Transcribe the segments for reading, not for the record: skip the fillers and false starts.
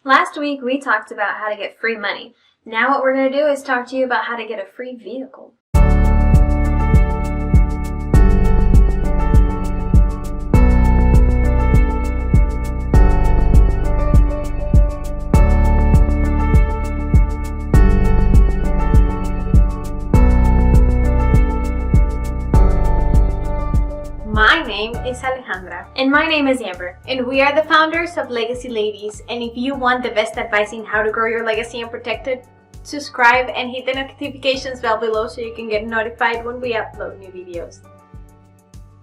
Last week we talked about how to get free money. Now what we're going to do is talk to you about how to get a free vehicle. My name is Alejandra. And my name is Amber. And we are the founders of Legacy Ladies. And if you want the best advice in how to grow your legacy and protect it, subscribe and hit the notifications bell below so you can get notified when we upload new videos.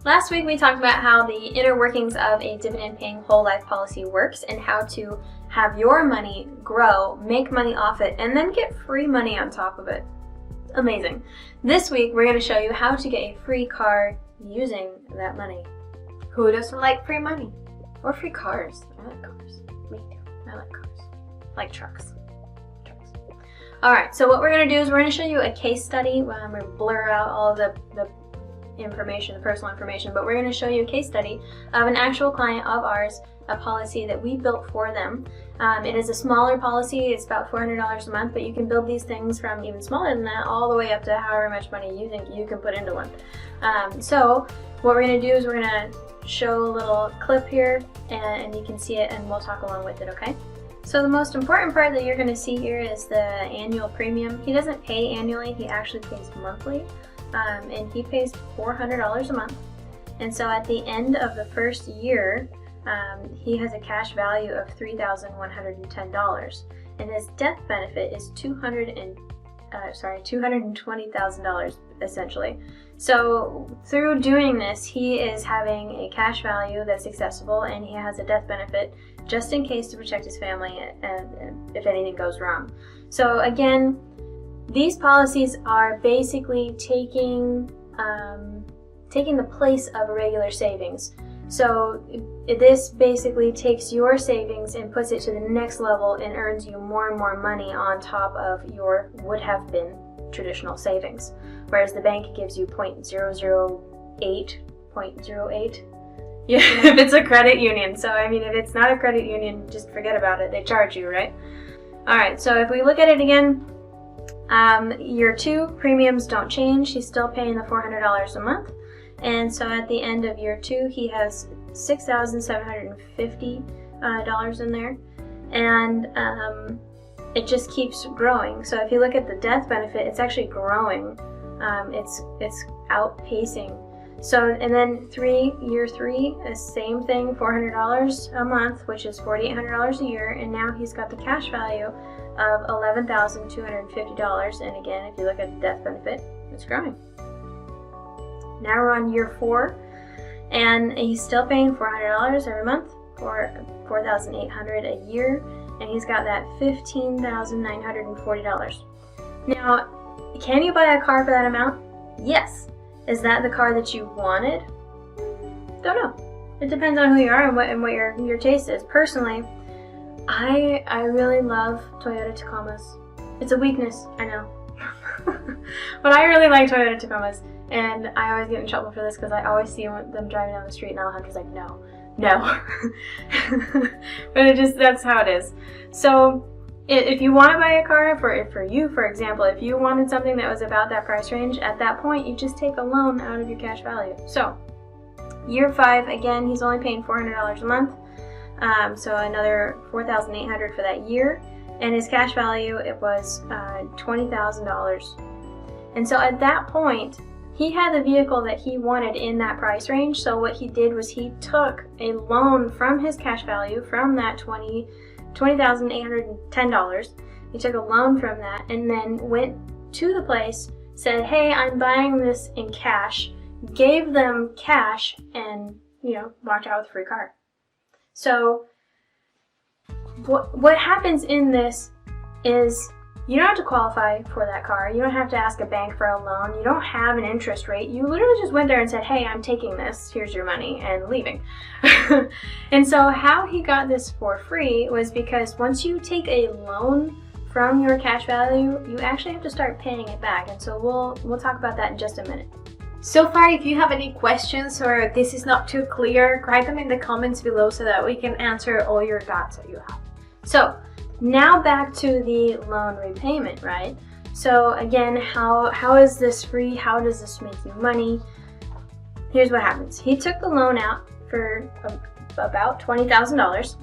Last week we talked about how the inner workings of a dividend-paying whole life policy works and how to have your money grow, make money off it, and then get free money on top of it. Amazing. This week we're going to show you how to get a free car using that money. Who doesn't like free money? Or free cars. I like cars. Me too. I like cars. Like trucks. Alright, so what we're going to do is we're going to show you a case study. Well, I'm going to blur out all of the information, the personal information, but we're going to show you a case study of an actual client of ours, a policy that we built for them. It is a smaller policy. It's about $400 a month, but you can build these things from even smaller than that all the way up to however much money you think you can put into one. So what we're going to do is we're going to show a little clip here and you can see it and we'll talk along with it, okay? So the most important part that you're going to see here is the annual premium. He doesn't pay annually, he actually pays monthly, and he pays $400 a month. And so at the end of the first year, he has a cash value of $3,110, and his death benefit is $220,000 essentially. So through doing this, he is having a cash value that's accessible, and he has a death benefit just in case to protect his family and if anything goes wrong. So again, these policies are basically taking the place of regular savings. So this basically takes your savings and puts it to the next level and earns you more and more money on top of your would have been traditional savings. Whereas the bank gives you 0.008. Yeah, if it's a credit union. So I mean, if it's not a credit union, just forget about it. They charge you, right? Alright, so if we look at it again, year 2 premiums don't change. He's still paying the $400 a month. And so at the end of year 2, he has $6,750 in there, and it just keeps growing. So if you look at the death benefit, it's actually growing. It's outpacing. So and then year 3, the same thing, $400 a month, which is $4,800 a year, and now he's got the cash value of $11,250. And again, if you look at the death benefit, it's growing. Now we're on year 4, and he's still paying $400 every month, for $4,800 a year, and he's got that $15,940. Now, can you buy a car for that amount? Yes. Is that the car that you wanted? Don't know. It depends on who you are and what your taste is. Personally, I really love Toyota Tacomas. It's a weakness, I know. But I really like Toyota Tacomas. And I always get in trouble for this because I always see them driving down the street and Alejandra's like, no. But that's how it is. So if you want to buy a car, for you, for example, if you wanted something that was about that price range, at that point you just take a loan out of your cash value. So year 5, again, he's only paying $400 a month. So another $4,800 for that year. And his cash value, it was $20,000. And so at that point, he had the vehicle that he wanted in that price range. So what he did was he took a loan from his cash value, from that $20,810. He took a loan from that and then went to the place, said, hey, I'm buying this in cash, gave them cash, and walked out with a free car. So what happens in this is you don't have to qualify for that car. You don't have to ask a bank for a loan. You don't have an interest rate. You literally just went there and said, hey, I'm taking this. Here's your money, and leaving. And so how he got this for free was because once you take a loan from your cash value, you actually have to start paying it back. And so we'll talk about that in just a minute. So far, if you have any questions or this is not too clear, write them in the comments below so that we can answer all your doubts that you have. So Now back to the loan repayment, right? So again, how is this free? How does this make you money? Here's what happens. He took the loan out for about $20,000,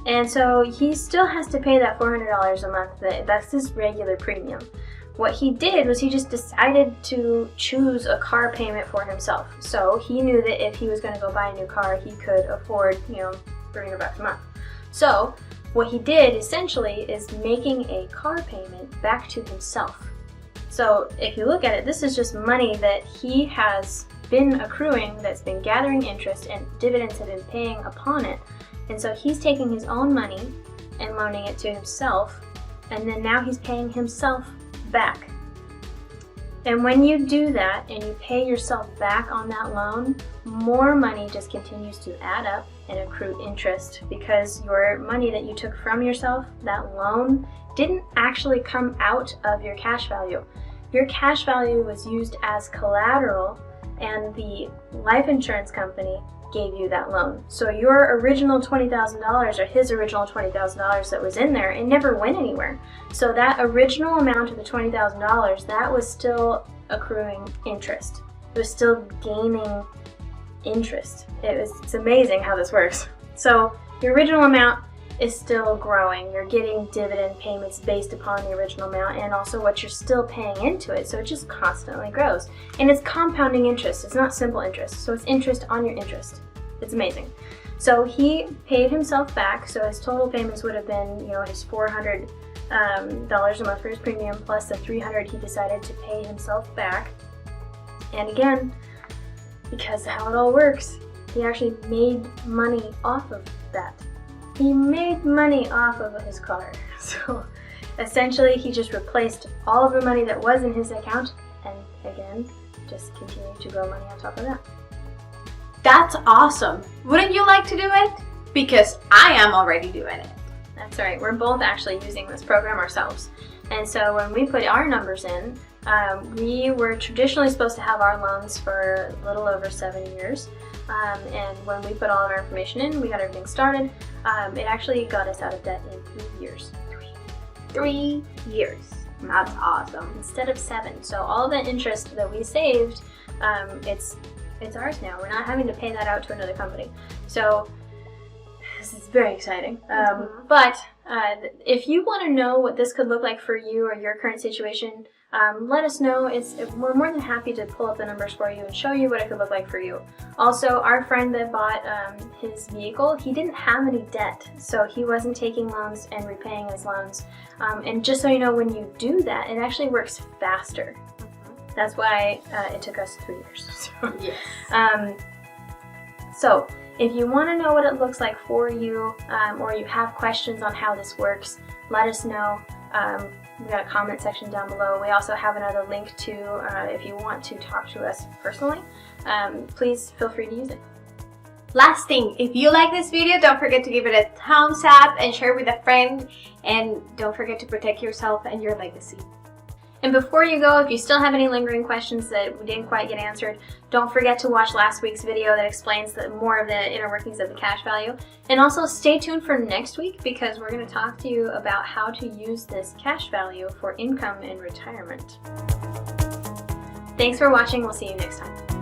and so he still has to pay that $400 a month. That's his regular premium. What he did was he just decided to choose a car payment for himself. So he knew that if he was going to go buy a new car, he could afford, $300 a month. So what he did essentially is making a car payment back to himself. So if you look at it, this is just money that he has been accruing, that's been gathering interest, and dividends have been paying upon it. And so he's taking his own money and loaning it to himself, and then now he's paying himself back. And when you do that and you pay yourself back on that loan, more money just continues to add up and accrue interest, because your money that you took from yourself, that loan, didn't actually come out of your cash value. Your cash value was used as collateral, and the life insurance company gave you that loan. So your original $20,000, or his original $20,000 that was in there, it never went anywhere. So that original amount of the $20,000, that was still accruing interest. It was still gaining interest. It's amazing how this works. So your original amount is still growing. You're getting dividend payments based upon the original amount, and also what you're still paying into it. So it just constantly grows. And it's compounding interest. It's not simple interest. So it's interest on your interest. It's amazing. So he paid himself back. So his total payments would have been, his $400 a month for his premium, plus the $300 he decided to pay himself back. And again, because of how it all works, he actually made money off of that. He made money off of his car. So essentially he just replaced all of the money that was in his account, and again, just continued to grow money on top of that. That's awesome. Wouldn't you like to do it? Because I am already doing it. That's right. We're both actually using this program ourselves. And so when we put our numbers in, we were traditionally supposed to have our loans for a little over 7 years. And when we put all of our information in, we got everything started, it actually got us out of debt in 3 years. 3 years. That's awesome. Instead of 7. So all the interest that we saved, it's ours now. We're not having to pay that out to another company. So this is very exciting. But if you want to know what this could look like for you or your current situation, let us know. We're more than happy to pull up the numbers for you and show you what it could look like for you. Also, our friend that bought his vehicle, he didn't have any debt, so he wasn't taking loans and repaying his loans. And just so you know, when you do that, it actually works faster. That's why it took us 3 years. So, yes. So if you want to know what it looks like for you, or you have questions on how this works, let us know. We got a comment section down below. We also have another link to, if you want to talk to us personally, please feel free to use it. Last thing, if you like this video, don't forget to give it a thumbs up and share with a friend. And don't forget to protect yourself and your legacy. And before you go, if you still have any lingering questions that we didn't quite get answered, don't forget to watch last week's video that explains more of the inner workings of the cash value. And also stay tuned for next week, because we're going to talk to you about how to use this cash value for income and retirement. Thanks for watching. We'll see you next time.